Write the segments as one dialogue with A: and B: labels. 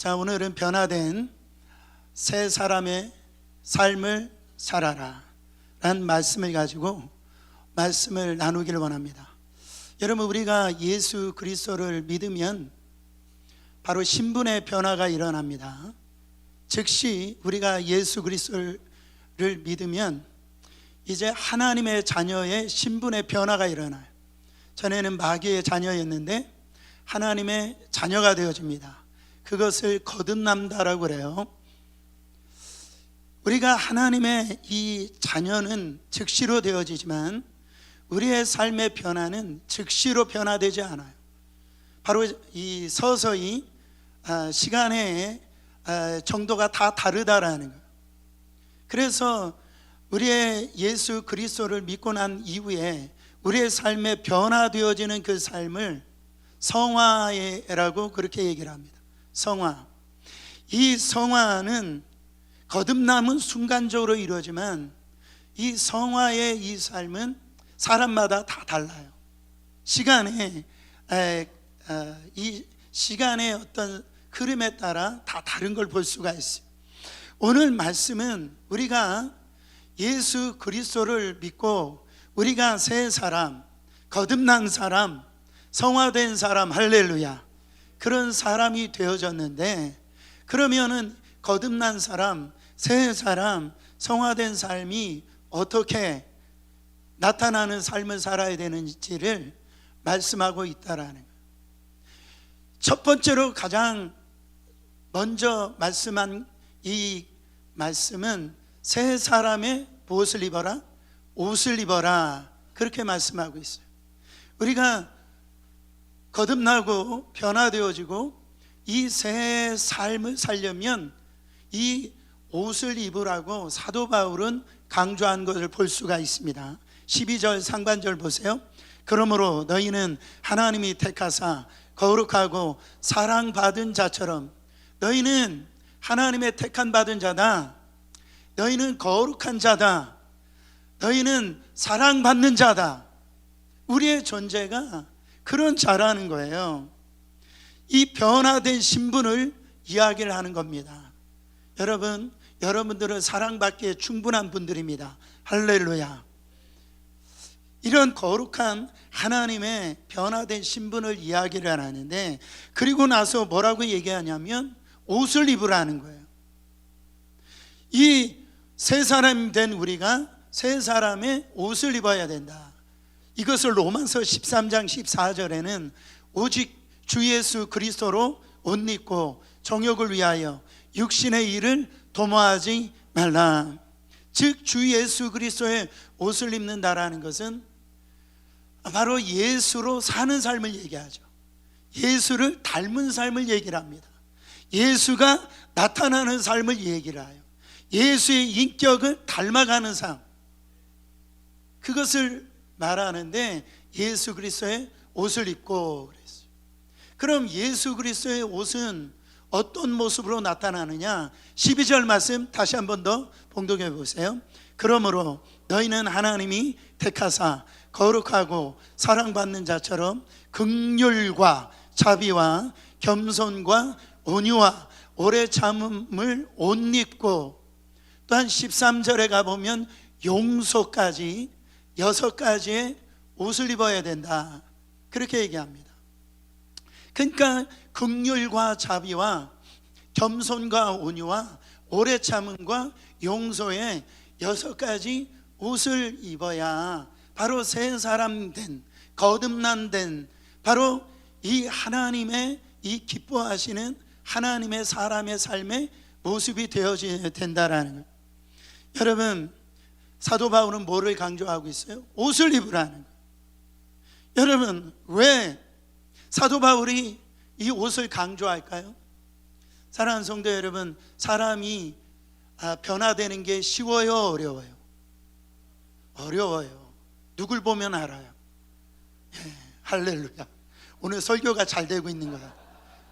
A: 자, 오늘은 변화된 새 사람의 삶을 살아라 라는 말씀을 가지고 말씀을 나누기를 원합니다. 여러분, 우리가 예수 그리스도를 믿으면 바로 신분의 변화가 일어납니다. 즉시 우리가 예수 그리스도를 믿으면 이제 하나님의 자녀의 신분의 변화가 일어나요. 전에는 마귀의 자녀였는데 하나님의 자녀가 되어집니다. 그것을 거듭난다라고 그래요. 우리가 하나님의 이 자녀는 즉시로 되어지지만 우리의 삶의 변화는 즉시로 변화되지 않아요. 바로 이 서서히 시간의 정도가 다 다르다라는 거예요. 그래서 우리의 예수 그리스도를 믿고 난 이후에 우리의 삶에 변화되어지는 그 삶을 성화라고 그렇게 얘기를 합니다. 성화. 이 성화는 거듭남은 순간적으로 이루어지만 이 성화의 이 삶은 사람마다 다 달라요. 이 시간의 어떤 흐름에 따라 다 다른 걸 볼 수가 있어요. 오늘 말씀은 우리가 예수 그리스도를 믿고 우리가 새 사람, 거듭난 사람, 성화된 사람, 할렐루야, 그런 사람이 되어졌는데, 그러면은 거듭난 사람, 새 사람, 성화된 삶이 어떻게 나타나는 삶을 살아야 되는지를 말씀하고 있다라는 거예요. 첫 번째로 가장 먼저 말씀한 이 말씀은 새 사람의 무엇을 입어라? 옷을 입어라, 그렇게 말씀하고 있어요. 우리가 거듭나고 변화되어지고 이 새 삶을 살려면 이 옷을 입으라고 사도 바울은 강조한 것을 볼 수가 있습니다. 12절 상반절 보세요. 그러므로 너희는 하나님이 택하사 거룩하고 사랑받은 자처럼, 너희는 하나님의 택한 받은 자다, 너희는 거룩한 자다, 너희는 사랑받는 자다. 우리의 존재가 그런 자라는 거예요. 이 변화된 신분을 이야기를 하는 겁니다. 여러분들은 사랑받기에 충분한 분들입니다. 할렐루야. 이런 거룩한 하나님의 변화된 신분을 이야기를 하는데, 그리고 나서 뭐라고 얘기하냐면 옷을 입으라는 거예요. 이 새 사람 된 우리가 새 사람의 옷을 입어야 된다. 이것을 로마서 13장 14절에는 오직 주 예수 그리스도로 옷 입고 정욕을 위하여 육신의 일을 도모하지 말라. 즉 주 예수 그리스도의 옷을 입는다라는 것은 바로 예수로 사는 삶을 얘기하죠. 예수를 닮은 삶을 얘기를 합니다. 예수가 나타나는 삶을 얘기를 해요. 예수의 인격을 닮아가는 삶, 그것을 말하는데 예수 그리스도의 옷을 입고 그랬어요. 그럼 예수 그리스도의 옷은 어떤 모습으로 나타나느냐? 12절 말씀 다시 한 번 더 봉독해 보세요. 그러므로 너희는 하나님이 택하사 거룩하고 사랑받는 자처럼 긍휼과 자비와 겸손과 온유와 오래 참음을 옷 입고, 또한 13절에 가보면 용서까지 6가지의 옷을 입어야 된다, 그렇게 얘기합니다. 그러니까 긍휼과 자비와 겸손과 온유와 오래 참음과 용서의 6가지 옷을 입어야 바로 새 사람 된, 거듭난 된, 바로 이 하나님의 이 기뻐하시는 하나님의 사람의 삶의 모습이 되어져야 된다라는 거예요. 여러분, 사도 바울은 뭐를 강조하고 있어요? 옷을 입으라는 거예요. 여러분, 왜 사도 바울이 이 옷을 강조할까요? 사랑하는 성도 여러분, 사람이 변화되는 게 쉬워요, 어려워요? 어려워요. 누굴 보면 알아요. 할렐루야. 오늘 설교가 잘 되고 있는 거야.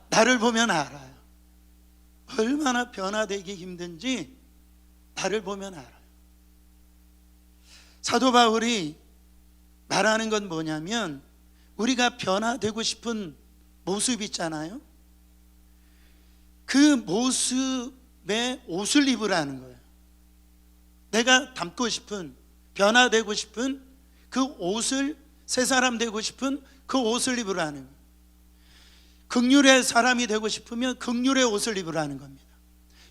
A: 나를 보면 알아요. 얼마나 변화되기 힘든지 나를 보면 알아요. 사도 바울이 말하는 건 뭐냐면, 우리가 변화되고 싶은 모습 있잖아요. 그 모습의 옷을 입으라는 거예요. 내가 닮고 싶은, 변화되고 싶은 그 옷을, 새 사람 되고 싶은 그 옷을 입으라는 거예요. 긍휼의 사람이 되고 싶으면 긍휼의 옷을 입으라는 겁니다.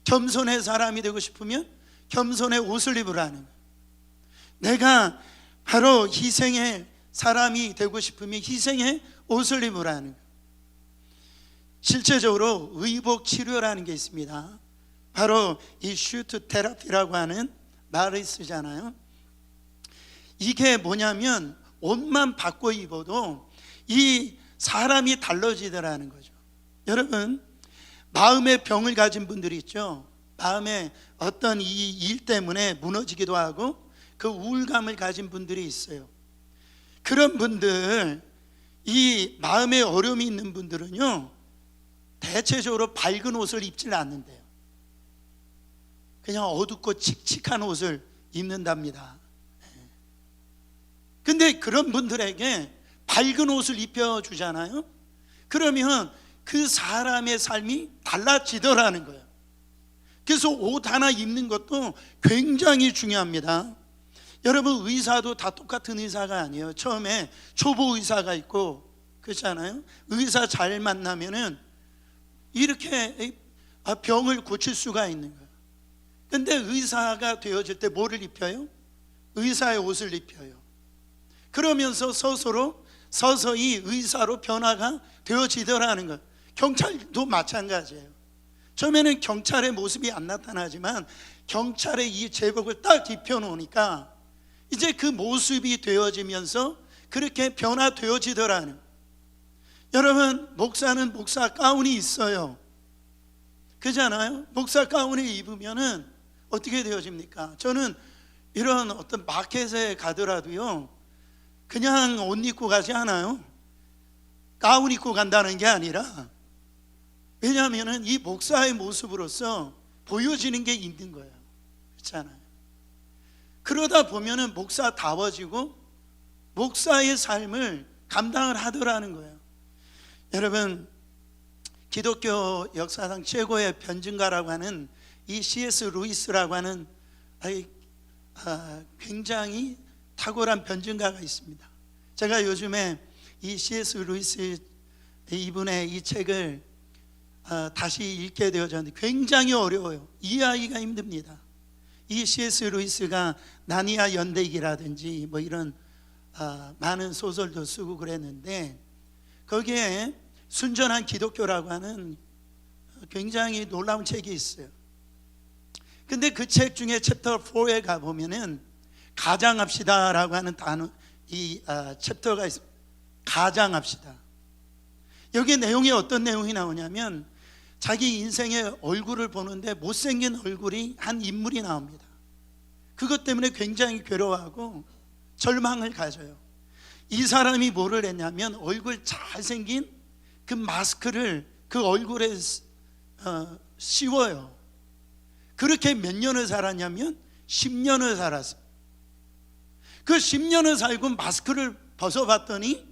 A: 겸손의 사람이 되고 싶으면 겸손의 옷을 입으라는 거예요. 내가 바로 희생의 사람이 되고 싶으면 희생의 옷을 입으라는 거예요. 실제적으로 의복 치료라는 게 있습니다. 바로 이 슈트 테라피라고 하는 말을 쓰잖아요. 이게 뭐냐면 옷만 바꿔 입어도 이 사람이 달라지더라는 거죠. 여러분, 마음의 병을 가진 분들이 있죠. 마음에 어떤 이 일 때문에 무너지기도 하고 그 우울감을 가진 분들이 있어요. 그런 분들, 이 마음에 어려움이 있는 분들은요, 대체적으로 밝은 옷을 입질 않는데요. 그냥 어둡고 칙칙한 옷을 입는답니다. 근데 그런 분들에게 밝은 옷을 입혀주잖아요. 그러면 그 사람의 삶이 달라지더라는 거예요. 그래서 옷 하나 입는 것도 굉장히 중요합니다. 여러분, 의사도 다 똑같은 의사가 아니에요. 처음에 초보 의사가 있고 그렇잖아요. 의사 잘 만나면은 이렇게 병을 고칠 수가 있는 거예요. 근데 의사가 되어질 때 뭐를 입혀요? 의사의 옷을 입혀요. 그러면서 서서히 의사로 변화가 되어지더라는 거예요. 경찰도 마찬가지예요. 처음에는 경찰의 모습이 안 나타나지만 경찰의 이 제복을 딱 입혀놓으니까 이제 그 모습이 되어지면서 그렇게 변화되어지더라는 거예요. 여러분, 목사는 목사 가운이 있어요. 그렇잖아요? 목사 가운을 입으면은 어떻게 되어집니까? 저는 이런 어떤 마켓에 가더라도요, 그냥 옷 입고 가지 않아요. 가운 입고 간다는 게 아니라, 왜냐하면 이 목사의 모습으로서 보여지는 게 있는 거예요. 그렇잖아요. 그러다 보면은 목사다워지고 목사의 삶을 감당을 하더라는 거예요. 여러분, 기독교 역사상 최고의 변증가라고 하는 이 C.S. 루이스라고 하는 굉장히 탁월한 변증가가 있습니다. 제가 요즘에 이 C.S. 루이스 이분의 이 책을 다시 읽게 되어졌는데 굉장히 어려워요. 이해하기가 힘듭니다. 이 C.S. 루이스가 나니아 연대기라든지 뭐 이런 많은 소설도 쓰고 그랬는데, 거기에 순전한 기독교라고 하는 굉장히 놀라운 책이 있어요. 근데 그 책 중에 챕터 4에 가보면은 가장합시다라고 하는 단어, 이 챕터가 있습니다. 가장합시다. 여기 내용이 어떤 내용이 나오냐면, 자기 인생의 얼굴을 보는데 못생긴 얼굴이 한 인물이 나옵니다. 그것 때문에 굉장히 괴로워하고 절망을 가져요. 이 사람이 뭐를 했냐면 얼굴 잘생긴 그 마스크를 그 얼굴에 씌워요. 그렇게 몇 년을 살았냐면 10년을 살았어요. 그 10년을 살고 마스크를 벗어봤더니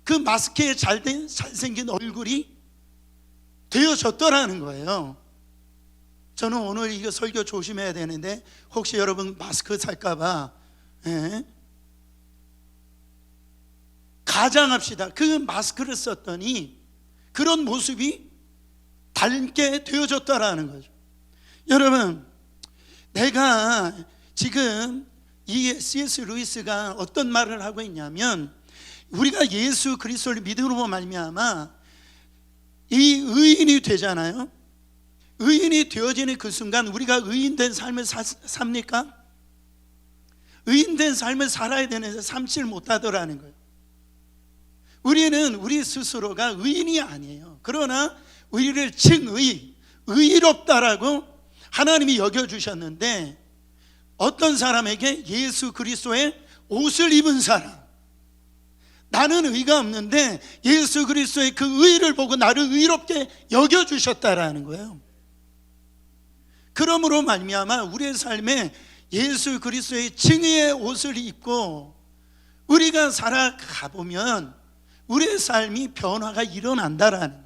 A: 그 마스크에 잘생긴 얼굴이 되어졌더라는 거예요. 저는 오늘 이거 설교 조심해야 되는데 혹시 여러분 마스크 살까봐 가장합시다. 그 마스크를 썼더니 그런 모습이 닮게 되어졌다라는 거죠. 여러분, 내가 지금 이 C.S. 루이스가 어떤 말을 하고 있냐면, 우리가 예수 그리스도를 믿음으로 말미암아 이 의인이 되잖아요. 의인이 되어지는 그 순간 우리가 의인된 삶을 삽니까? 의인된 삶을 살아야 되는데 삼지를 못하더라는 거예요. 우리는 우리 스스로가 의인이 아니에요. 그러나 우리를 증의, 의롭다라고 하나님이 여겨주셨는데, 어떤 사람에게 예수 그리스도의 옷을 입은 사람, 나는 의가 없는데 예수 그리스도의 그 의를 보고 나를 의롭게 여겨주셨다라는 거예요. 그러므로 말미암아 우리의 삶에 예수 그리스도의 증의의 옷을 입고 우리가 살아가 보면 우리의 삶이 변화가 일어난다라는 거예요.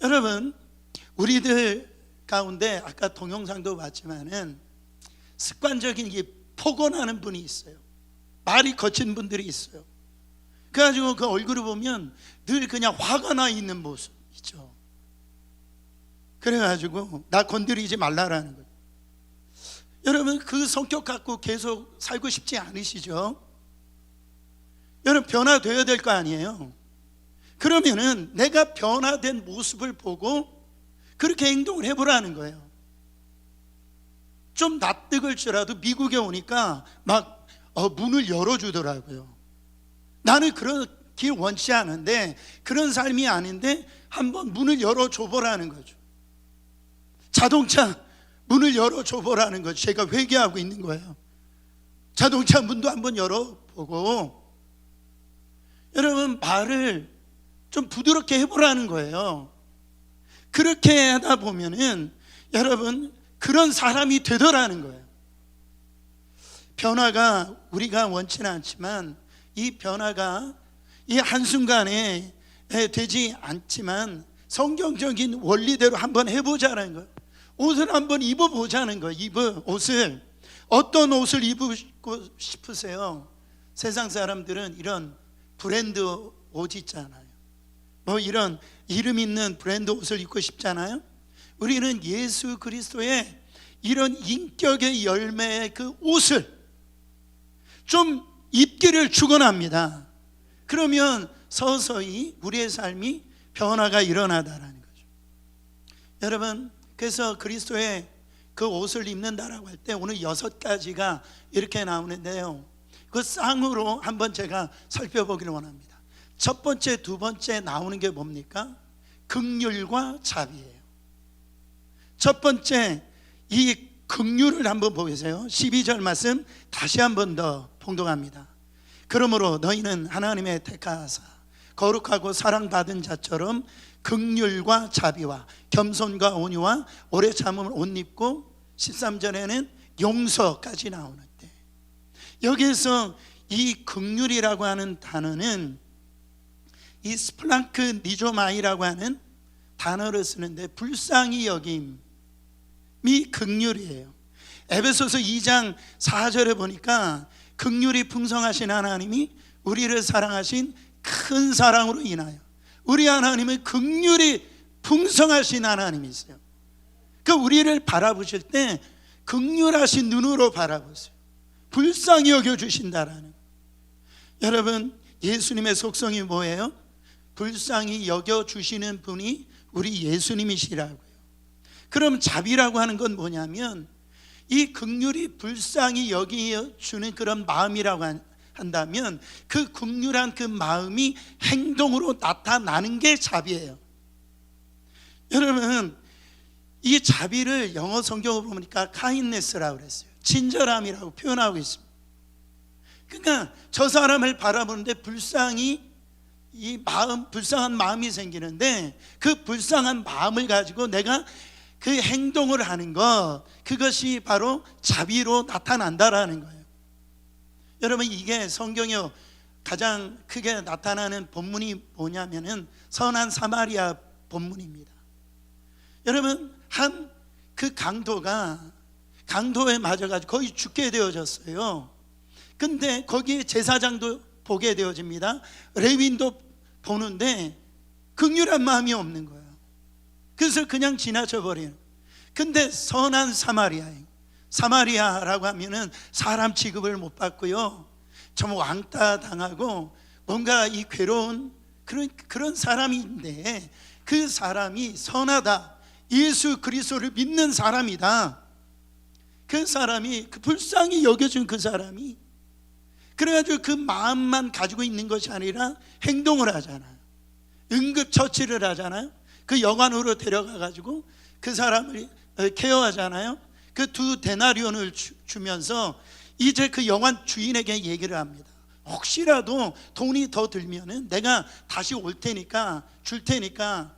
A: 여러분, 우리들 가운데 아까 동영상도 봤지만은 습관적인 이 폭언하는 분이 있어요. 말이 거친 분들이 있어요. 그래가지고 그 얼굴을 보면 늘 그냥 화가 나 있는 모습이죠. 그래가지고 나 건드리지 말라라는 거예요. 여러분, 그 성격 갖고 계속 살고 싶지 않으시죠? 여러분, 변화되어야 될 거 아니에요? 그러면은 내가 변화된 모습을 보고 그렇게 행동을 해보라는 거예요. 좀 낯뜨걸 줄라도 미국에 오니까 막 문을 열어주더라고요. 나는 그렇게 원치 않은데, 그런 삶이 아닌데 한번 문을 열어줘보라는 거죠. 자동차 문을 열어줘보라는 거죠. 제가 회개하고 있는 거예요. 자동차 문도 한번 열어보고, 여러분, 말을 좀 부드럽게 해보라는 거예요. 그렇게 하다 보면은 여러분, 그런 사람이 되더라는 거예요. 변화가 우리가 원치는 않지만 이 변화가 이 한순간에 되지 않지만 성경적인 원리대로 한번 해보자는 거예요. 옷을 한번 입어보자는 거예요. 옷을, 어떤 옷을 입고 싶으세요? 세상 사람들은 이런 브랜드 옷 있잖아요. 뭐 이런 이름 있는 브랜드 옷을 입고 싶잖아요. 우리는 예수 그리스도의 이런 인격의 열매의 그 옷을 좀 입기를 축원합니다. 그러면 서서히 우리의 삶이 변화가 일어나다라는 거죠. 여러분, 그래서 그리스도의 그 옷을 입는다라고 할 때 오늘 6가지가 이렇게 나오는데요, 그 쌍으로 한번 제가 살펴보기를 원합니다. 첫 번째, 두 번째 나오는 게 뭡니까? 긍휼과 자비예요. 첫 번째, 이 긍휼을 한번 보세요. 12절 말씀 다시 한번 더 봉독합니다. 그러므로 너희는 하나님의 택하사 거룩하고 사랑받은 자처럼 긍휼과 자비와 겸손과 온유와 오래 참음을 옷 입고, 13절에는 용서까지 나오는데, 여기에서 이 긍휼이라고 하는 단어는 이 스플랑크 니조마이라고 하는 단어를 쓰는데, 불쌍히 여김이 긍휼이에요. 에베소서 2장 4절에 보니까 긍휼이 풍성하신 하나님이 우리를 사랑하신 큰 사랑으로 인하여, 우리 하나님은 긍휼이 풍성하신 하나님이세요. 그 우리를 바라보실 때 긍휼하신 눈으로 바라보세요. 불쌍히 여겨주신다라는. 여러분, 예수님의 속성이 뭐예요? 불쌍히 여겨주시는 분이 우리 예수님이시라고요. 그럼 자비라고 하는 건 뭐냐면, 이 긍휼이 불쌍히 여겨주는 그런 마음이라고 한다면 그 긍휼한 그 마음이 행동으로 나타나는 게 자비예요. 여러분, 이 자비를 영어 성경을 보니까 kindness라고 그랬어요. 친절함이라고 표현하고 있습니다. 그러니까 저 사람을 바라보는데 불쌍한 마음이 생기는데, 그 불쌍한 마음을 가지고 내가 그 행동을 하는 것, 그것이 바로 자비로 나타난다라는 거예요. 여러분, 이게 성경에 가장 크게 나타나는 본문이 뭐냐면은 선한 사마리아 본문입니다. 여러분, 한 그 강도에 맞아가지고 거의 죽게 되어졌어요. 근데 거기에 제사장도 보게 되어집니다. 레위인도 보는데 긍휼한 마음이 없는 거예요. 그래서 그냥 지나쳐 버려요. 근데 선한 사마리아라고 하면은 사람 취급을 못 받고요, 좀 왕따 당하고 뭔가 이 괴로운 그런 사람인데, 그 사람이 선하다, 예수 그리스도를 믿는 사람이다. 그 사람이, 그 불쌍히 여겨준 그 사람이, 그래가지고 그 마음만 가지고 있는 것이 아니라 행동을 하잖아요. 응급처치를 하잖아요. 그 여관으로 데려가가지고 그 사람을 케어하잖아요. 그 2데나리온을 주면서 이제 그 여관 주인에게 얘기를 합니다. 혹시라도 돈이 더 들면은 내가 다시 올 테니까, 줄 테니까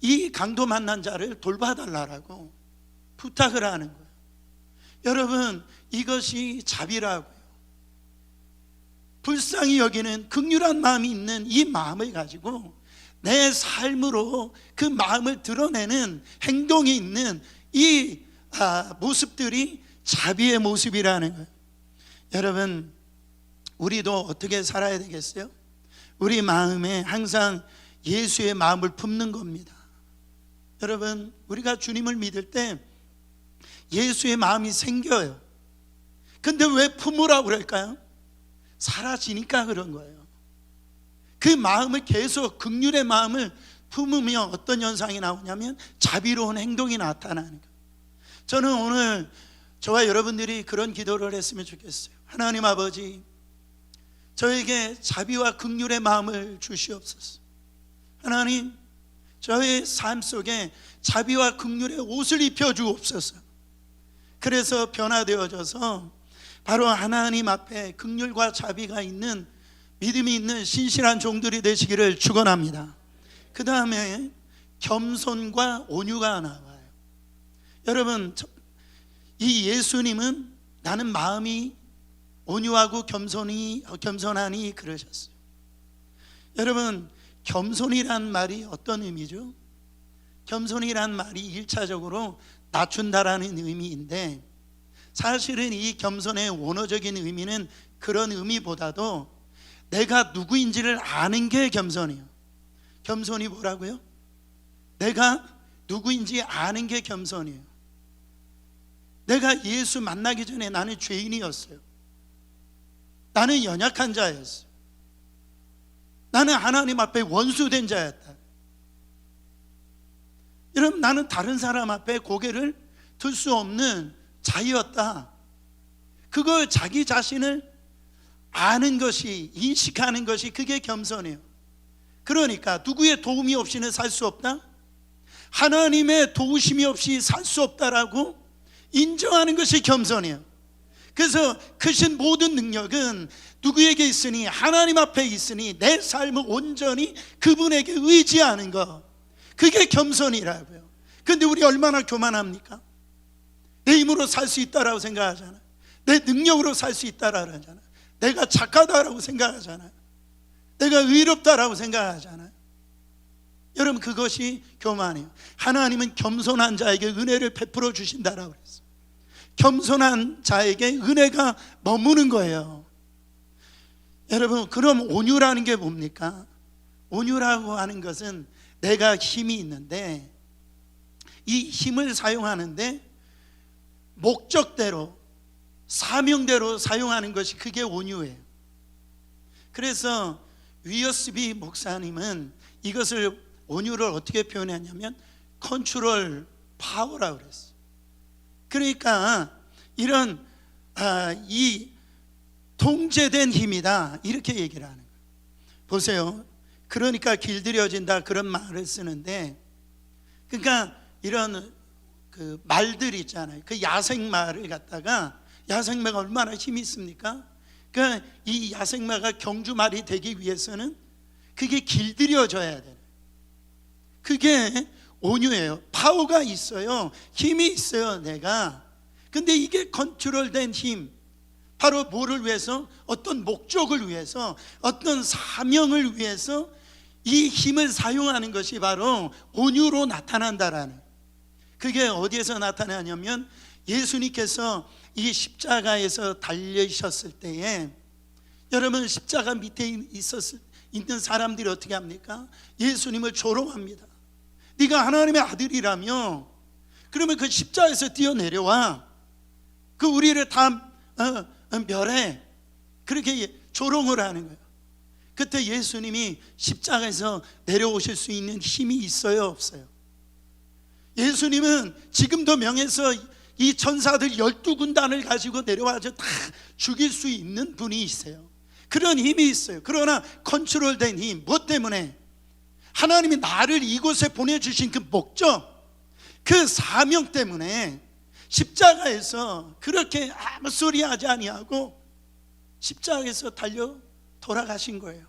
A: 이 강도 만난 자를 돌봐달라고 부탁을 하는 거예요. 여러분, 이것이 자비라고요. 불쌍히 여기는 긍휼한 마음이 있는 이 마음을 가지고 내 삶으로 그 마음을 드러내는 행동이 있는 이 모습들이 자비의 모습이라는 거예요. 여러분, 우리도 어떻게 살아야 되겠어요? 우리 마음에 항상 예수의 마음을 품는 겁니다. 여러분, 우리가 주님을 믿을 때 예수의 마음이 생겨요. 근데 왜 품으라고 그럴까요? 사라지니까 그런 거예요. 그 마음을 계속, 긍휼의 마음을 품으면 어떤 현상이 나오냐면 자비로운 행동이 나타나는 거예요. 저는 오늘 저와 여러분들이 그런 기도를 했으면 좋겠어요. 하나님 아버지, 저에게 자비와 긍휼의 마음을 주시옵소서. 하나님, 저의 삶 속에 자비와 긍휼의 옷을 입혀 주옵소서. 그래서 변화되어져서 바로 하나님 앞에 긍휼과 자비가 있는, 믿음이 있는 신실한 종들이 되시기를 축원합니다. 그 다음에 겸손과 온유가 나와요. 여러분, 이 예수님은 나는 마음이 온유하고 겸손하니 그러셨어요. 여러분, 겸손이란 말이 어떤 의미죠? 겸손이란 말이 1차적으로 낮춘다라는 의미인데, 사실은 이 겸손의 원어적인 의미는 그런 의미보다도 내가 누구인지를 아는 게 겸손이에요. 겸손이 뭐라고요? 내가 누구인지 아는 게 겸손이에요. 내가 예수 만나기 전에 나는 죄인이었어요. 나는 연약한 자였어요. 나는 하나님 앞에 원수된 자였다. 여러분, 나는 다른 사람 앞에 고개를 들 수 없는 자였다. 그걸 자기 자신을 아는 것이, 인식하는 것이, 그게 겸손이에요. 그러니까 누구의 도움이 없이는 살 수 없다, 하나님의 도우심이 없이 살 수 없다라고 인정하는 것이 겸손이에요. 그래서 크신 모든 능력은 누구에게 있으니? 하나님 앞에 있으니 내 삶을 온전히 그분에게 의지하는 것, 그게 겸손이라고요. 근데 우리 얼마나 교만합니까? 내 힘으로 살 수 있다라고 생각하잖아요. 내 능력으로 살 수 있다라고 하잖아요. 내가 착하다라고 생각하잖아요. 내가 의롭다라고 생각하잖아요. 여러분, 그것이 교만이에요. 하나님은 겸손한 자에게 은혜를 베풀어 주신다라고 그랬어요. 겸손한 자에게 은혜가 머무는 거예요. 여러분, 그럼 온유라는 게 뭡니까? 온유라고 하는 것은 내가 힘이 있는데 이 힘을 사용하는데 목적대로, 사명대로 사용하는 것이, 그게 온유예요. 그래서 위어스비 목사님은 이것을, 온유를 어떻게 표현하냐면 컨트롤 파워라고 그랬어요. 그러니까 이런 이 통제된 힘이다, 이렇게 얘기를 하는 거예요. 보세요. 그러니까 길들여진다, 그런 말을 쓰는데, 그러니까 이런 그 말들 있잖아요. 그 야생마를 갖다가, 야생마가 얼마나 힘이 있습니까? 그러니까 이 야생마가 경주말이 되기 위해서는 그게 길들여져야 돼요. 그게 온유예요. 파워가 있어요. 힘이 있어요, 내가. 근데 이게 컨트롤된 힘, 바로 뭐를 위해서? 어떤 목적을 위해서, 어떤 사명을 위해서 이 힘을 사용하는 것이 바로 온유로 나타난다라는. 그게 어디에서 나타나냐면 예수님께서 이 십자가에서 달리셨을 때에, 여러분, 십자가 밑에 있는 사람들이 어떻게 합니까? 예수님을 조롱합니다. 네가 하나님의 아들이라며, 그러면 그 십자가에서 뛰어내려와, 그 우리를 다 멸해, 그렇게 조롱을 하는 거예요. 그때 예수님이 십자가에서 내려오실 수 있는 힘이 있어요, 없어요? 예수님은 지금도 명해서 이 천사들 12군단을 가지고 내려와서 다 죽일 수 있는 분이 있어요. 그런 힘이 있어요. 그러나 컨트롤된 힘, 무엇 때문에? 하나님이 나를 이곳에 보내주신 그 목적, 그 사명 때문에 십자가에서 그렇게 아무 소리 하지 아니하고 십자가에서 달려 돌아가신 거예요.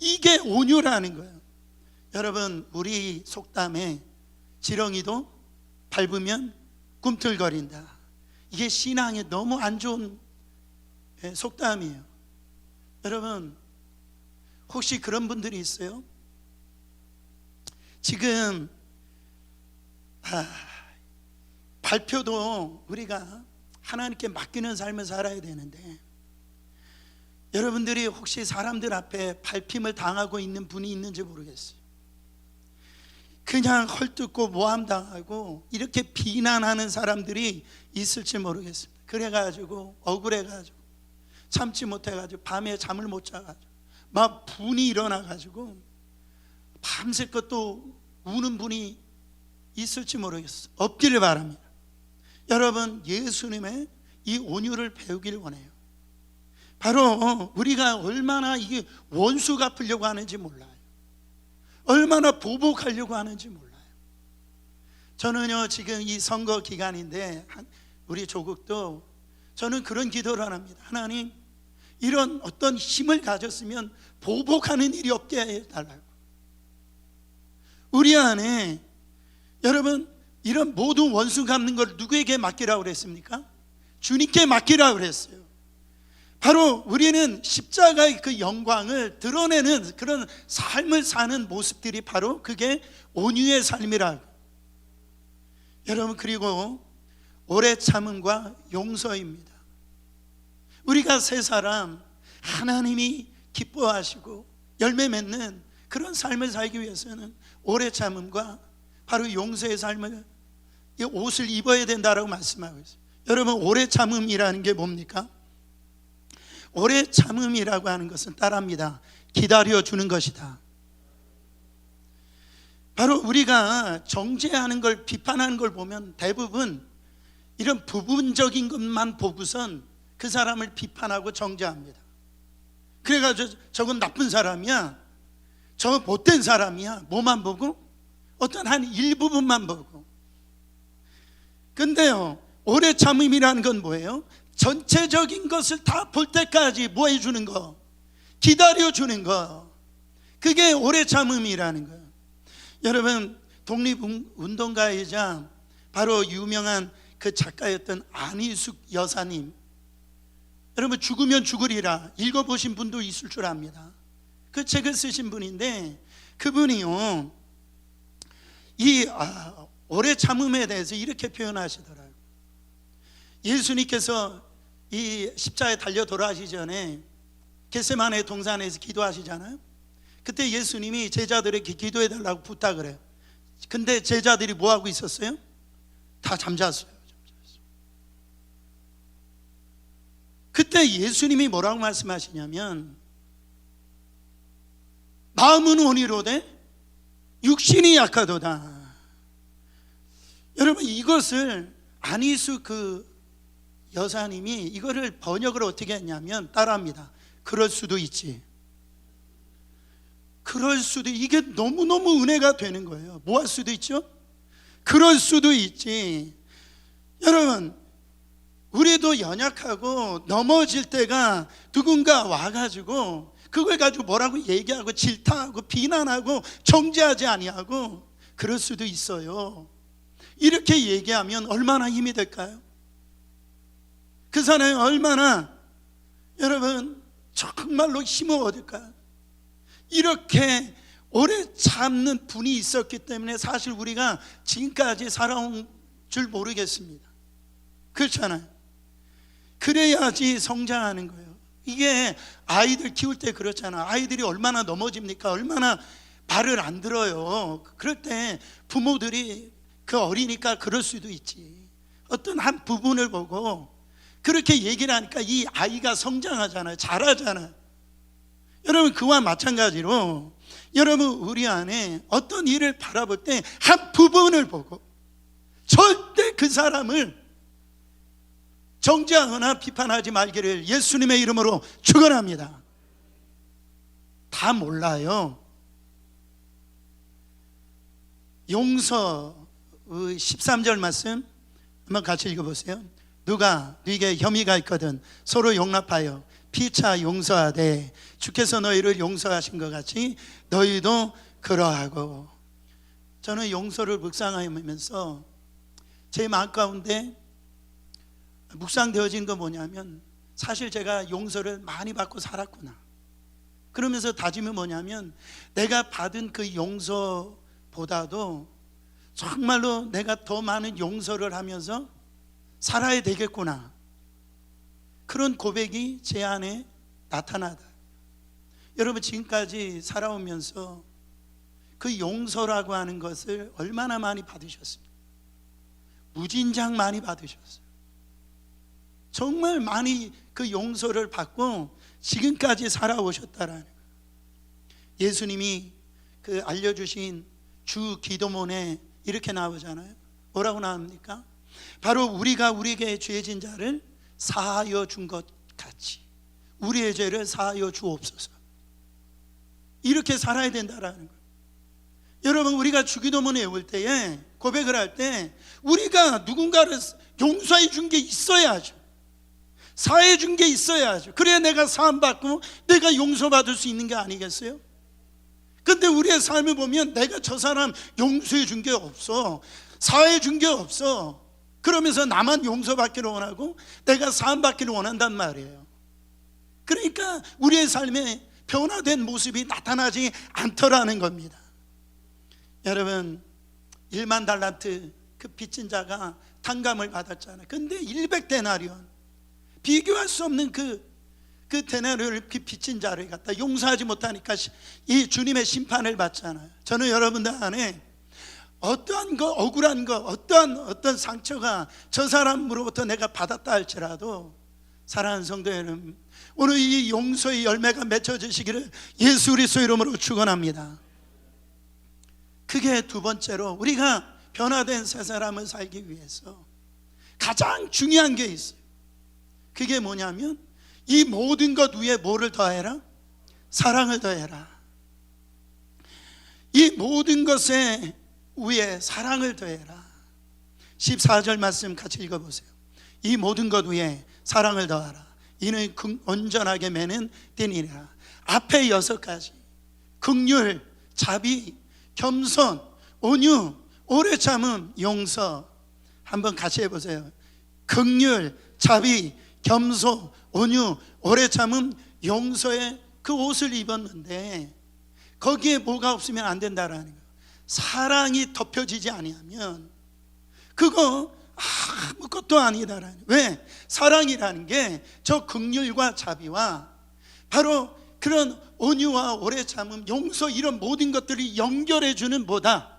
A: 이게 온유라는 거예요. 여러분, 우리 속담에 지렁이도 밟으면 꿈틀거린다, 이게 신앙에 너무 안 좋은 속담이에요. 여러분, 혹시 그런 분들이 있어요? 지금 발표도 우리가 하나님께 맡기는 삶을 살아야 되는데, 여러분들이 혹시 사람들 앞에 밟힘을 당하고 있는 분이 있는지 모르겠어요. 그냥 헐뜯고 모함당하고 이렇게 비난하는 사람들이 있을지 모르겠습니다. 그래가지고 억울해가지고 참지 못해가지고 밤에 잠을 못 자가지고 막 분이 일어나가지고 밤새껏 또 우는 분이 있을지 모르겠어요. 없기를 바랍니다. 여러분, 예수님의 이 온유를 배우길 원해요. 바로 우리가 얼마나 이게 원수 갚으려고 하는지 몰라요. 얼마나 보복하려고 하는지 몰라요. 저는요, 지금 이 선거 기간인데 우리 조국도 저는 그런 기도를 합니다. 하나님, 이런 어떤 힘을 가졌으면 보복하는 일이 없게 해달라고. 우리 안에 여러분, 이런 모든 원수 갚는 걸 누구에게 맡기라고 그랬습니까? 주님께 맡기라고 그랬어요. 바로 우리는 십자가의 그 영광을 드러내는 그런 삶을 사는 모습들이 바로 그게 온유의 삶이라고. 여러분, 그리고 오래 참음과 용서입니다. 우리가 세 사람 하나님이 기뻐하시고 열매 맺는 그런 삶을 살기 위해서는 오래 참음과 바로 용서의 삶을, 이 옷을 입어야 된다라고 말씀하고 있어요. 여러분, 오래 참음이라는 게 뭡니까? 오래 참음이라고 하는 것은 따라합니다. 기다려주는 것이다. 바로 우리가 정죄하는 걸, 비판하는 걸 보면 대부분 이런 부분적인 것만 보고선 그 사람을 비판하고 정죄합니다. 그래가지고 저건 나쁜 사람이야, 저 못된 사람이야, 뭐만 보고? 어떤 한 일부분만 보고. 근데요, 오래 참음이라는 건 뭐예요? 전체적인 것을 다 볼 때까지 뭐 해주는 거? 기다려주는 거. 그게 오래 참음이라는 거예요. 여러분, 독립운동가이자 바로 유명한 그 작가였던 안희숙 여사님, 여러분, 죽으면 죽으리라 읽어보신 분도 있을 줄 압니다. 그 책을 쓰신 분인데, 그분이요, 이 오래 참음에 대해서 이렇게 표현하시더라고요. 예수님께서 이 십자가에 달려 돌아가시기 전에 겟세마네 동산에서 기도하시잖아요. 그때 예수님이 제자들에게 기도해 달라고 부탁을 해요. 근데 제자들이 뭐 하고 있었어요? 다 잠잤어요. 그때 예수님이 뭐라고 말씀하시냐면, 마음은 온유로되 육신이 약하도다. 여러분, 이것을 안희수 그 여사님이 이거를 번역을 어떻게 했냐면 따라합니다. 그럴 수도 있지. 그럴 수도, 이게 너무너무 은혜가 되는 거예요. 뭐 할 수도 있죠? 그럴 수도 있지. 여러분, 우리도 연약하고 넘어질 때가 누군가 와가지고 그걸 가지고 뭐라고 얘기하고 질타하고 비난하고 정죄하지 아니하고 그럴 수도 있어요. 이렇게 얘기하면 얼마나 힘이 될까요? 그 사람이 얼마나 여러분 정말로 힘을 얻을까요? 이렇게 오래 참는 분이 있었기 때문에 사실 우리가 지금까지 살아온 줄 모르겠습니다. 그렇잖아요. 그래야지 성장하는 거예요. 이게 아이들 키울 때 그렇잖아. 아이들이 얼마나 넘어집니까? 얼마나 말을 안 들어요. 그럴 때 부모들이 그 어리니까 그럴 수도 있지, 어떤 한 부분을 보고 그렇게 얘기를 하니까 이 아이가 성장하잖아요. 자라잖아요. 여러분, 그와 마찬가지로 여러분, 우리 안에 어떤 일을 바라볼 때 한 부분을 보고 절대 그 사람을 정죄하거나 비판하지 말기를 예수님의 이름으로 축원합니다. 다 몰라요. 용서 13절 말씀 한번 같이 읽어보세요. 누가 네게 혐의가 있거든 서로 용납하여 피차 용서하되 주께서 너희를 용서하신 것 같이 너희도 그러하고. 저는 용서를 묵상하면서 제 마음 가운데 묵상되어진 거 뭐냐면, 사실 제가 용서를 많이 받고 살았구나. 그러면서 다짐이 뭐냐면, 내가 받은 그 용서 보다도 정말로 내가 더 많은 용서를 하면서 살아야 되겠구나, 그런 고백이 제 안에 나타나다. 여러분, 지금까지 살아오면서 그 용서라고 하는 것을 얼마나 많이 받으셨습니까? 무진장 많이 받으셨어요. 정말 많이 그 용서를 받고 지금까지 살아오셨다라는 거예요. 예수님이 그 알려주신 주 기도문에 이렇게 나오잖아요. 뭐라고 나옵니까? 바로 우리가 우리에게 죄진 자를 사하여 준 것 같이 우리의 죄를 사하여 주옵소서. 이렇게 살아야 된다라는 거예요. 여러분, 우리가 주기도문에 외울 때에, 고백을 할 때 우리가 누군가를 용서해 준 게 있어야죠. 사해 준 게 있어야죠. 그래야 내가 사함받고 내가 용서받을 수 있는 게 아니겠어요? 근데 우리의 삶을 보면 내가 저 사람 용서해 준 게 없어, 사해 준 게 없어, 그러면서 나만 용서받기를 원하고 내가 사함받기를 원한단 말이에요. 그러니까 우리의 삶에 변화된 모습이 나타나지 않더라는 겁니다. 여러분, 1만 달란트 그 빚진 자가 탕감을 받았잖아요. 근데 100데나리온, 비교할 수 없는 그 데나리온을 그 빚진 자를 갖다 용서하지 못하니까 이 주님의 심판을 받잖아요. 저는 여러분들 안에 어떠한 거, 억울한 거, 어떤 상처가 저 사람으로부터 내가 받았다 할지라도, 사랑하는 성도 여러분, 오늘 이 용서의 열매가 맺혀지시기를 예수 그리스도 이름으로 축원합니다. 그게 두 번째로, 우리가 변화된 새 사람을 살기 위해서 가장 중요한 게 있어요. 그게 뭐냐면, 이 모든 것 위에 뭐를 더해라? 사랑을 더해라. 이 모든 것에 위에 사랑을 더해라. 14절 말씀 같이 읽어보세요. 이 모든 것 위에 사랑을 더하라. 이는 온전하게 매는 띠니라. 앞에 6가지, 긍휼, 자비, 겸손, 온유, 오래 참음, 용서. 한번 같이 해보세요. 긍휼, 자비, 겸손, 온유, 오래 참음, 용서의 그 옷을 입었는데 거기에 뭐가 없으면 안 된다라는 거예요. 사랑이 덮여지지 아니하면 그거 아무것도 아니다라는 거예요. 왜? 사랑이라는 게 저 긍휼과 자비와 바로 그런 온유와 오래 참음, 용서, 이런 모든 것들이 연결해 주는 뭐다?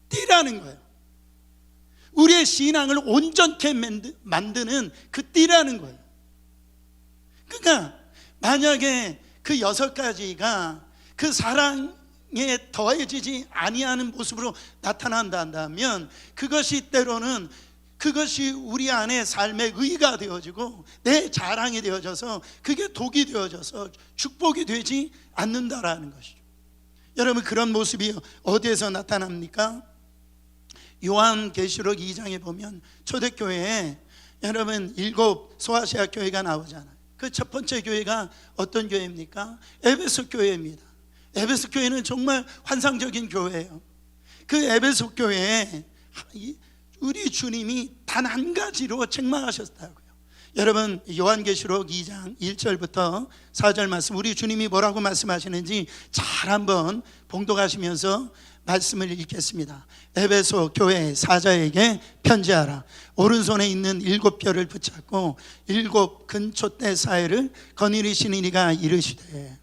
A: 띠라는 거예요. 우리의 신앙을 온전케 만드는 그 띠라는 거예요. 그러니까 만약에 그 6가지가 그 사랑에 더해지지 아니하는 모습으로 나타난다 한다면, 그것이 때로는 그것이 우리 안에 삶의 의가 되어지고 내 자랑이 되어져서 그게 독이 되어져서 축복이 되지 않는다라는 것이죠. 여러분, 그런 모습이 어디에서 나타납니까? 요한계시록 2장에 보면 초대교회에 여러분 7 소아시아 교회가 나오잖아요. 그 첫 번째 교회가 어떤 교회입니까? 에베소 교회입니다. 에베소 교회는 정말 환상적인 교회예요. 그 에베소 교회에 우리 주님이 단 한 가지로 책망하셨다고요. 여러분, 요한계시록 2장 1절부터 4절 말씀, 우리 주님이 뭐라고 말씀하시는지 잘 한번 봉독하시면서 말씀을 읽겠습니다. 에베소 교회 사자에게 편지하라. 오른손에 있는 7별을 붙잡고 7 근촛대 사이를 거느리시는 이가 이르시되,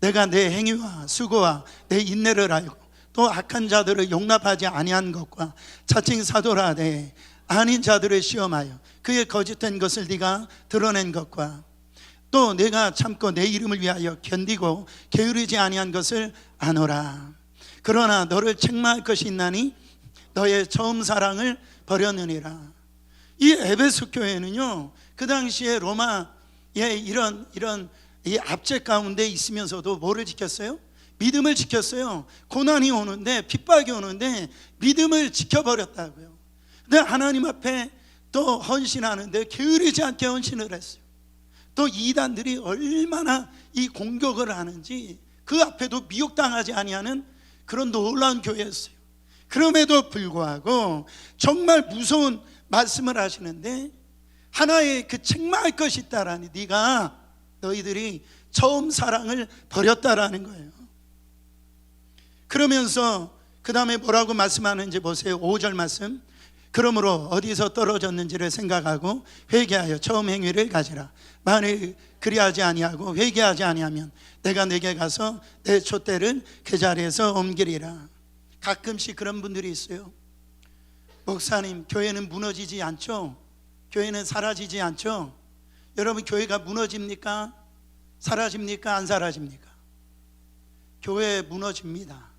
A: 내가 내 행위와 수고와 내 인내를 알고 또 악한 자들을 용납하지 아니한 것과 자칭 사도라 내 아닌 자들을 시험하여 그의 거짓된 것을 네가 드러낸 것과 또 내가 참고 내 이름을 위하여 견디고 게으르지 아니한 것을 아노라. 그러나 너를 책망할 것이 있나니 너의 처음 사랑을 버렸느니라. 이 에베소 교회는요, 그 당시에 로마의 이런 이 압제 가운데 있으면서도 뭐를 지켰어요? 믿음을 지켰어요. 고난이 오는데, 핍박이 오는데 믿음을 지켜버렸다고요. 근데 하나님 앞에 또 헌신하는데 게으르지 않게 헌신을 했어요. 또 이단들이 얼마나 이 공격을 하는지 그 앞에도 미혹당하지 아니하는 그런 놀라운 교회였어요. 그럼에도 불구하고 정말 무서운 말씀을 하시는데, 하나의 그 책망할 것이 있다라니, 너희들이 처음 사랑을 버렸다라는 거예요. 그러면서 그 다음에 뭐라고 말씀하는지 보세요. 5절 말씀. 그러므로 어디서 떨어졌는지를 생각하고 회개하여 처음 행위를 가지라. 만일 그리하지 아니하고 회개하지 아니하면 내가 내게 가서 내 촛대를 그 자리에서 옮기리라. 가끔씩 그런 분들이 있어요. 목사님, 교회는 무너지지 않죠? 교회는 사라지지 않죠? 여러분, 교회가 무너집니까? 사라집니까? 안 사라집니까? 교회 무너집니다.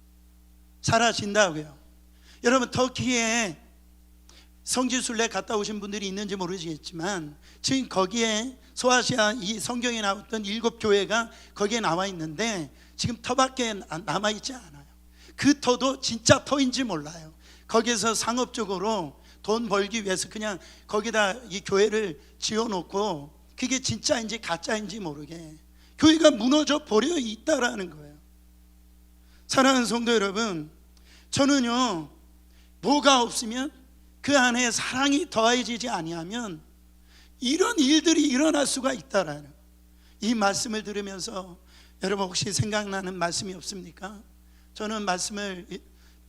A: 사라진다고요. 여러분, 터키에 성지순례 갔다 오신 분들이 있는지 모르겠지만 지금 거기에 소아시아 이 성경에 나왔던 7교회가 거기에 나와 있는데 지금 터밖에 남아있지 않아요. 그 터도 진짜 터인지 몰라요. 거기서 상업적으로 돈 벌기 위해서 그냥 거기다 이 교회를 지어놓고 그게 진짜인지 가짜인지 모르게 교회가 무너져 버려 있다라는 거예요. 사랑하는 성도 여러분, 저는요, 뭐가 없으면 그 안에 사랑이 더해지지 아니하면 이런 일들이 일어날 수가 있다라는 이 말씀을 들으면서 여러분 혹시 생각나는 말씀이 없습니까? 저는 말씀을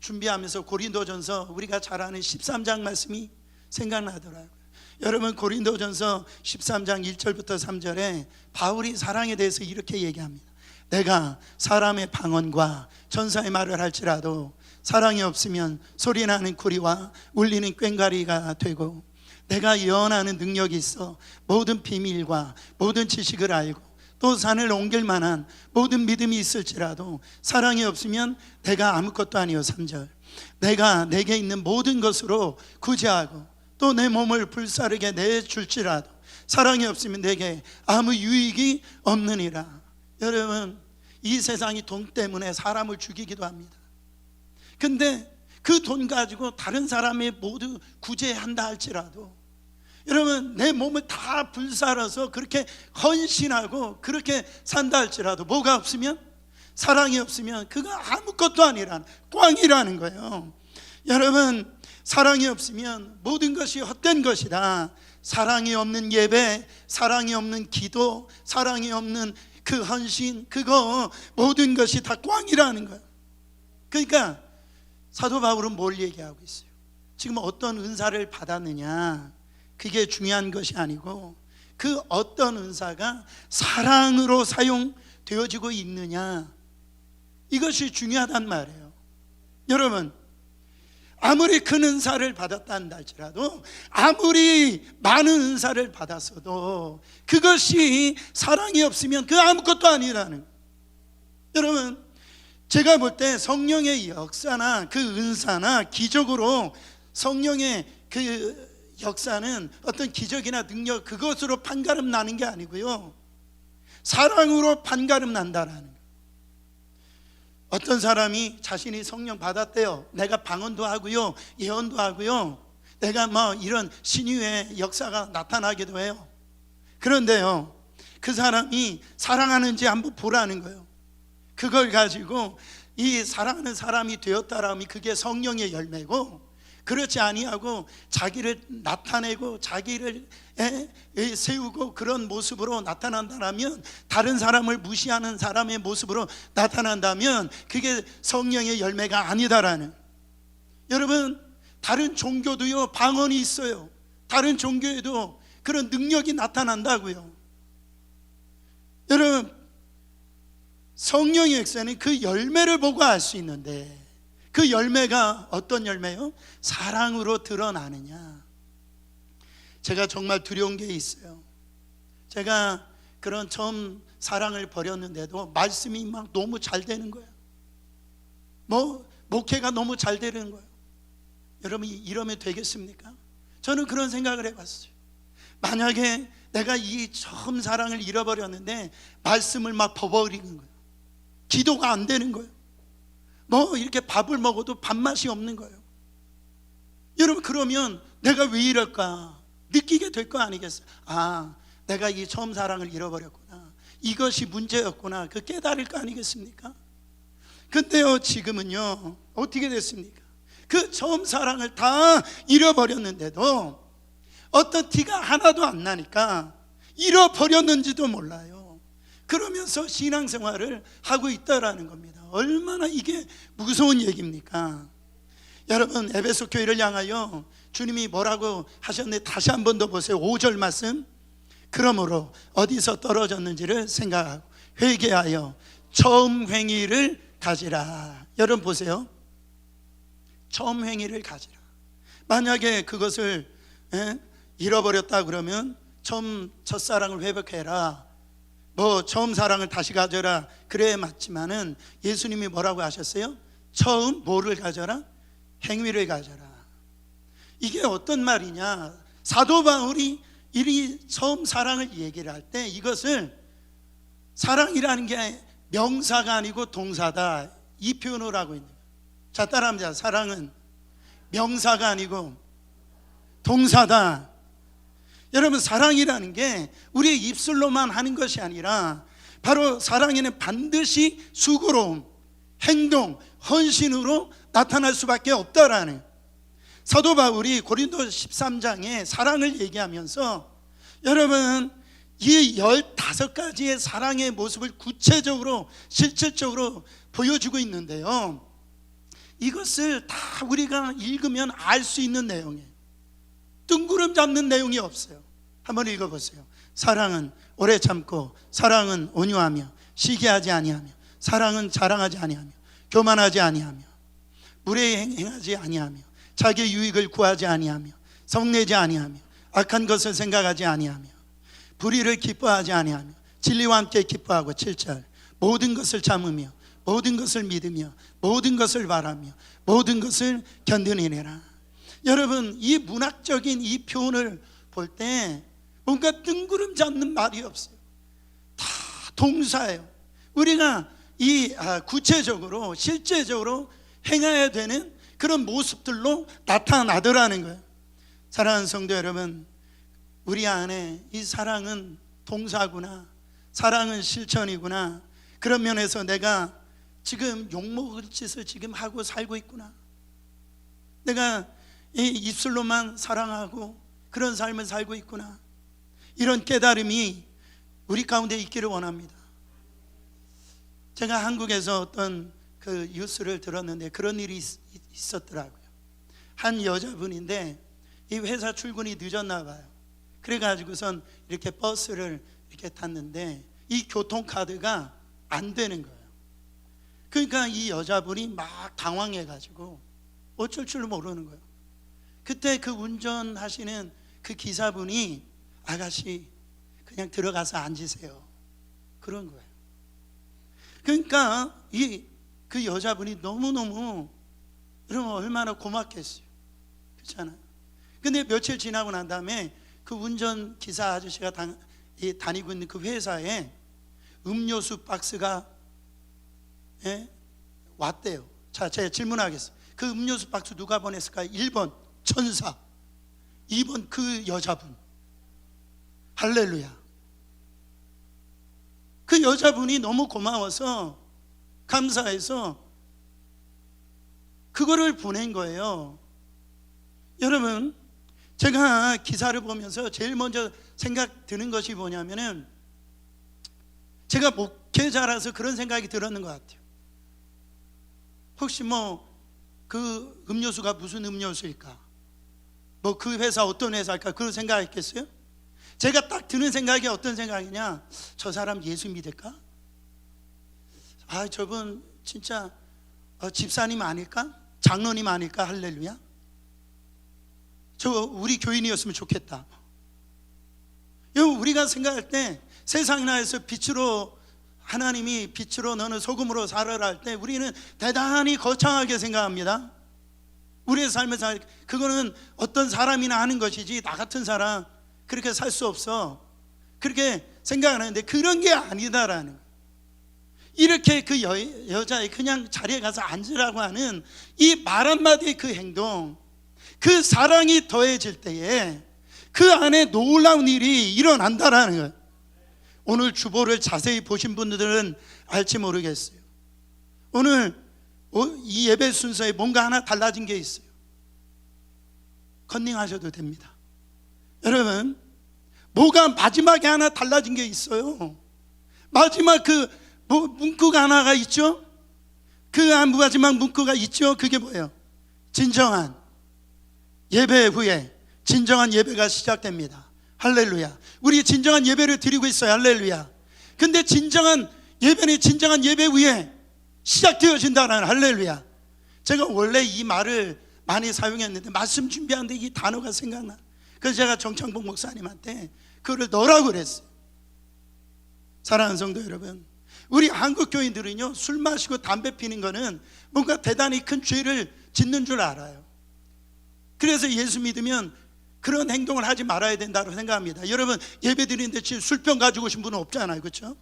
A: 준비하면서 고린도전서 우리가 잘 아는 13장 말씀이 생각나더라고요. 여러분, 고린도전서 13장 1절부터 3절에 바울이 사랑에 대해서 이렇게 얘기합니다. 내가 사람의 방언과 천사의 말을 할지라도 사랑이 없으면 소리나는 구리와 울리는 꽹과리가 되고, 내가 예언하는 능력이 있어 모든 비밀과 모든 지식을 알고 또 산을 옮길 만한 모든 믿음이 있을지라도 사랑이 없으면 내가 아무것도 아니요. 3절, 내가 내게 있는 모든 것으로 구제하고 또 내 몸을 불사르게 내줄지라도 사랑이 없으면 내게 아무 유익이 없느니라. 여러분, 이 세상이 돈 때문에 사람을 죽이기도 합니다. 근데 그 돈 가지고 다른 사람이 모두 구제한다 할지라도 여러분, 내 몸을 다 불살아서 그렇게 헌신하고 그렇게 산다 할지라도 뭐가 없으면, 사랑이 없으면 그거 아무것도 아니라는, 꽝이라는 거예요. 여러분, 사랑이 없으면 모든 것이 헛된 것이다. 사랑이 없는 예배, 사랑이 없는 기도, 사랑이 없는 그 헌신, 그거 모든 것이 다 꽝이라는 거예요. 그러니까 사도 바울은 뭘 얘기하고 있어요? 지금 어떤 은사를 받았느냐, 그게 중요한 것이 아니고 그 어떤 은사가 사랑으로 사용되어지고 있느냐, 이것이 중요하단 말이에요. 여러분, 아무리 큰 은사를 받았다 한다 할지라도, 아무리 많은 은사를 받았어도 그것이 사랑이 없으면 그 아무것도 아니라는 거예요. 여러분, 제가 볼 때 성령의 역사나 그 은사나 기적으로, 성령의 그 역사는 어떤 기적이나 능력, 그것으로 판가름 나는 게 아니고요, 사랑으로 판가름 난다라는 거예요. 어떤 사람이 자신이 성령 받았대요. 내가 방언도 하고요, 예언도 하고요, 내가 뭐 이런 신유의 역사가 나타나기도 해요. 그런데요, 그 사람이 사랑하는지 한번 보라는 거예요. 그걸 가지고 이 사랑하는 사람이 되었다라면 그게 성령의 열매고, 그렇지 아니하고 자기를 나타내고 자기를 세우고 그런 모습으로 나타난다면, 다른 사람을 무시하는 사람의 모습으로 나타난다면 그게 성령의 열매가 아니다라는. 여러분, 다른 종교도요 방언이 있어요. 다른 종교에도 그런 능력이 나타난다고요. 여러분, 성령의 역사는 그 열매를 보고 알 수 있는데, 그 열매가 어떤 열매요? 사랑으로 드러나느냐. 제가 정말 두려운 게 있어요. 제가 그런 처음 사랑을 버렸는데도 말씀이 막 너무 잘 되는 거예요. 뭐 목회가 너무 잘 되는 거예요. 여러분, 이러면 되겠습니까? 저는 그런 생각을 해봤어요. 만약에 내가 이 처음 사랑을 잃어버렸는데 말씀을 막 버버리는 거예요. 기도가 안 되는 거예요. 뭐 이렇게 밥을 먹어도 밥맛이 없는 거예요. 여러분, 그러면 내가 왜 이럴까 느끼게 될 거 아니겠어요? 아, 내가 이 처음 사랑을 잃어버렸구나, 이것이 문제였구나, 그 깨달을 거 아니겠습니까? 근데요, 지금은요 어떻게 됐습니까? 그 처음 사랑을 다 그러면서 신앙생활을 하고 있다라는 겁니다. 얼마나 이게 무서운 얘기입니까? 여러분, 에베소 교회를 향하여 주님이 뭐라고 하셨는데 다시 한 번 더 보세요. 5절 말씀. 그러므로 어디서 떨어졌는지를 생각하고 회개하여 처음 행위를 가지라. 여러분 보세요. 처음 행위를 가지라. 만약에 그것을 잃어버렸다 그러면 처음 첫사랑을 회복해라, 뭐 처음 사랑을 다시 가져라, 그래 맞지만은 예수님이 뭐라고 하셨어요? 처음 뭐를 가져라? 행위를 가져라. 이게 어떤 말이냐? 사도 바울이 이 처음 사랑을 얘기를 할 때 이것을 사랑이라는 게 명사가 아니고 동사다, 이 표현을 하고 있는 거예요. 자, 따라합니다. 사랑은 명사가 아니고 동사다. 여러분, 사랑이라는 게 우리의 입술로만 하는 것이 아니라 바로 사랑에는 반드시 수고로움, 행동, 헌신으로 나타날 수밖에 없다라는, 사도 바울이 고린도 13장에 사랑을 얘기하면서 여러분 이 15가지의 사랑의 모습을 구체적으로 실질적으로 보여주고 있는데요, 이것을 다 우리가 읽으면 알 수 있는 내용이에요. 뜬구름 잡는 내용이 없어요. 한번 읽어보세요. 사랑은 오래 참고, 사랑은 온유하며, 시기하지 아니하며, 사랑은 자랑하지 아니하며, 교만하지 아니하며, 무례히 행하지 아니하며, 자기의 유익을 구하지 아니하며, 성내지 아니하며, 악한 것을 생각하지 아니하며, 불의를 기뻐하지 아니하며, 진리와 함께 기뻐하고. 7절. 모든 것을 참으며, 모든 것을 믿으며, 모든 것을 바라며, 모든 것을 견디느니라. 여러분, 이 문학적인 이 표현을 볼 때 뭔가 뜬구름 잡는 말이 없어요. 다 동사예요. 우리가 이 구체적으로 실제적으로 행해야 되는 그런 모습들로 나타나더라는 거예요. 사랑하는 성도 여러분, 우리 안에 이 사랑은 동사구나, 사랑은 실천이구나, 그런 면에서 내가 지금 욕먹을 짓을 지금 하고 살고 있구나, 내가 이 입술로만 사랑하고 그런 삶을 살고 있구나, 이런 깨달음이 우리 가운데 있기를 원합니다. 제가 한국에서 어떤 그 뉴스를 들었는데 그런 일이 있었더라고요. 한 여자분인데 이 회사 출근이 늦었나 봐요. 그래가지고선 이렇게 버스를 이렇게 탔는데 이 교통카드가 안 되는 거예요. 그러니까 이 여자분이 막 당황해가지고 어쩔 줄 모르는 거예요. 그때 그 운전하시는 그 기사분이 아가씨 그냥 들어가서 앉으세요, 그런 거예요. 그러니까 그 여자분이 너무너무, 그러면 얼마나 고맙겠어요, 그렇잖아요. 근데 며칠 지나고 난 다음에 그 운전기사 아저씨가 다니고 있는 그 회사에 음료수 박스가 왔대요. 자, 제가 질문하겠습니다. 그 음료수 박스 누가 보냈을까요? 1번 천사, 2번 그 여자분. 할렐루야. 그 여자분이 너무 고마워서, 감사해서 그거를 보낸 거예요. 여러분, 제가 기사를 보면서 제일 먼저 생각 드는 것이 뭐냐면은, 제가 목회자라서 그런 생각이 들었는 것 같아요. 혹시 그 음료수가 무슨 음료수일까? 그 회사 어떤 회사일까? 그런 생각했겠어요? 제가 딱 드는 생각이 어떤 생각이냐, 저 사람 예수 믿을까? 저분 진짜 집사님 아닐까? 장로님 아닐까? 할렐루야. 저 우리 교인이었으면 좋겠다. 여러분, 우리가 생각할 때 세상에서 빛으로, 하나님이 빛으로 너는 소금으로 살아라 할 때 우리는 대단히 거창하게 생각합니다. 우리의 삶에서 그거는 어떤 사람이나 하는 것이지 나 같은 사람 그렇게 살 수 없어, 그렇게 생각하는데 그런 게 아니다라는 거예요. 이렇게 그 여자의 그냥 자리에 가서 앉으라고 하는 이 말 한마디의 그 행동, 그 사랑이 더해질 때에 그 안에 놀라운 일이 일어난다라는 거예요. 오늘 주보를 자세히 보신 분들은 알지 모르겠어요. 오늘 이 예배 순서에 뭔가 하나 달라진 게 있어요. 컨닝하셔도 됩니다. 여러분, 뭐가 마지막에 하나 달라진 게 있어요. 마지막 그 문구가 하나가 있죠. 그 마지막 문구가 있죠. 그게 뭐예요? 진정한 예배 후에 진정한 예배가 시작됩니다. 할렐루야. 우리 진정한 예배를 드리고 있어요. 할렐루야. 근데 진정한 예배는 진정한 예배 후에 시작되어진다는, 할렐루야. 제가 원래 이 말을 많이 사용했는데 말씀 준비하는데 이 단어가 생각나. 그래서 제가 정창복 목사님한테 그거를 넣으라고 그랬어요. 사랑하는 성도 여러분, 우리 한국 교인들은요, 술 마시고 담배 피는 거는 뭔가 대단히 큰 죄를 짓는 줄 알아요. 그래서 예수 믿으면 그런 행동을 하지 말아야 된다고 생각합니다. 여러분, 예배 드리는데 지금 술병 가지고 오신 분은 없잖아요, 그렇죠?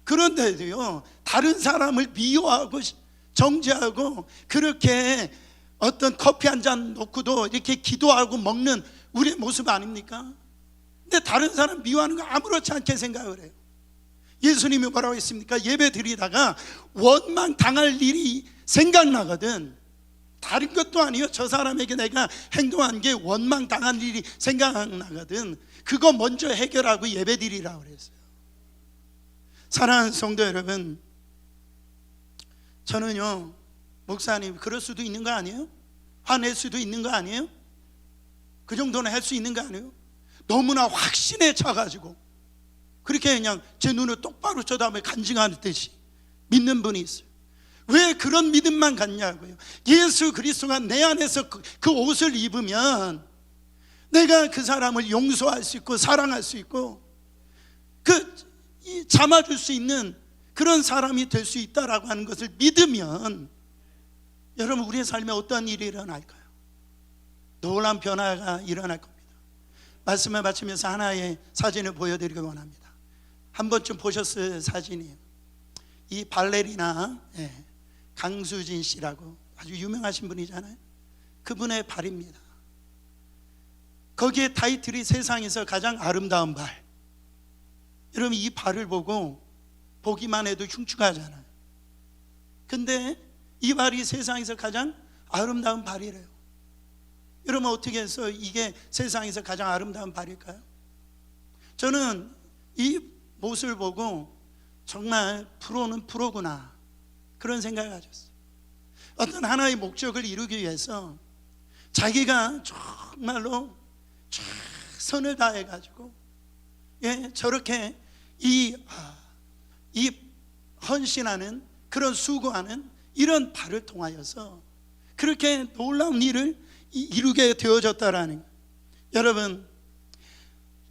A: 그런데도요, 다른 사람을 미워하고 정죄하고 그렇게 어떤 커피 한 잔 놓고도 이렇게 기도하고 먹는 우리의 모습 아닙니까? 근데 다른 사람 미워하는 거 아무렇지 않게 생각을 해요. 예수님이 뭐라고 했습니까? 예배 드리다가 원망 당할 일이 생각나거든. 다른 것도 아니에요. 저 사람에게 내가 행동한 게 원망 당할 일이 생각나거든. 그거 먼저 해결하고 예배 드리라고 그랬어요. 사랑하는 성도 여러분, 저는요, 목사님 그럴 수도 있는 거 아니에요? 화낼 수도 있는 거 아니에요? 그 정도는 할 수 있는 거 아니에요? 너무나 확신에 차가지고 그렇게 그냥 제 눈을 똑바로 쳐다보며 간증하듯이 믿는 분이 있어요. 왜 그런 믿음만 갖냐고요. 예수 그리스도가 내 안에서 그 옷을 입으면 내가 그 사람을 용서할 수 있고 사랑할 수 있고 참아줄 수 있는 그런 사람이 될 수 있다라고 하는 것을 믿으면 여러분, 우리의 삶에 어떤 일이 일어날까요? 놀라운 변화가 일어날 겁니다. 말씀을 마치면서 하나의 사진을 보여드리기 원합니다. 한 번쯤 보셨을 사진이에요. 이 발레리나 강수진 씨라고 아주 유명하신 분이잖아요. 그분의 발입니다. 거기에 타이틀이 세상에서 가장 아름다운 발. 여러분, 이 발을 보고 보기만 해도 흉측하잖아요. 근데 이 발이 세상에서 가장 아름다운 발이래요. 여러분, 어떻게 해서 이게 세상에서 가장 아름다운 발일까요? 저는 이 모습을 보고 정말 프로는 프로구나, 그런 생각을 가졌어요. 어떤 하나의 목적을 이루기 위해서 자기가 정말로 최선을 다해가지고 저렇게 이 헌신하는, 그런 수고하는 이런 발을 통하여서 그렇게 놀라운 일을 이루게 되어졌다라는 거예요. 여러분,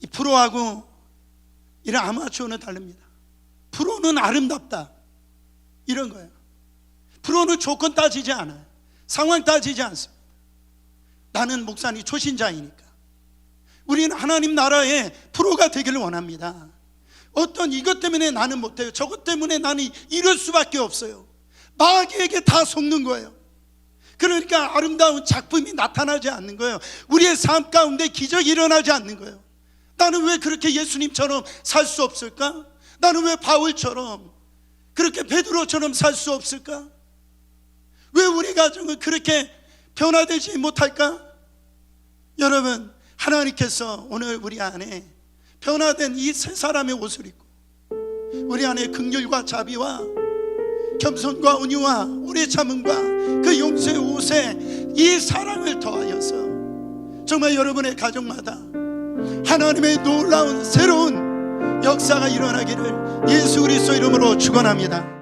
A: 이 프로하고 이런 아마추어는 다릅니다. 프로는 아름답다, 이런 거예요. 프로는 조건 따지지 않아요. 상황 따지지 않습니다. 나는 목사님 초신자이니까. 우리는 하나님 나라의 프로가 되기를 원합니다. 어떤 이것 때문에 나는 못해요, 저것 때문에 나는 이럴 수밖에 없어요. 마귀에게 다 속는 거예요. 그러니까 아름다운 작품이 나타나지 않는 거예요. 우리의 삶 가운데 기적이 일어나지 않는 거예요. 나는 왜 그렇게 예수님처럼 살 수 없을까? 나는 왜 바울처럼, 그렇게 베드로처럼 살 수 없을까? 왜 우리 가정은 그렇게 변화되지 못할까? 여러분, 하나님께서 오늘 우리 안에 변화된 이 세 사람의 옷을 입고 우리 안에 긍휼과 자비와 겸손과 온유와 오래 참음과 그 용서의 옷에 이 사랑을 더하여서 정말 여러분의 가정마다 하나님의 놀라운 새로운 역사가 일어나기를 예수 그리스도 이름으로 축원합니다.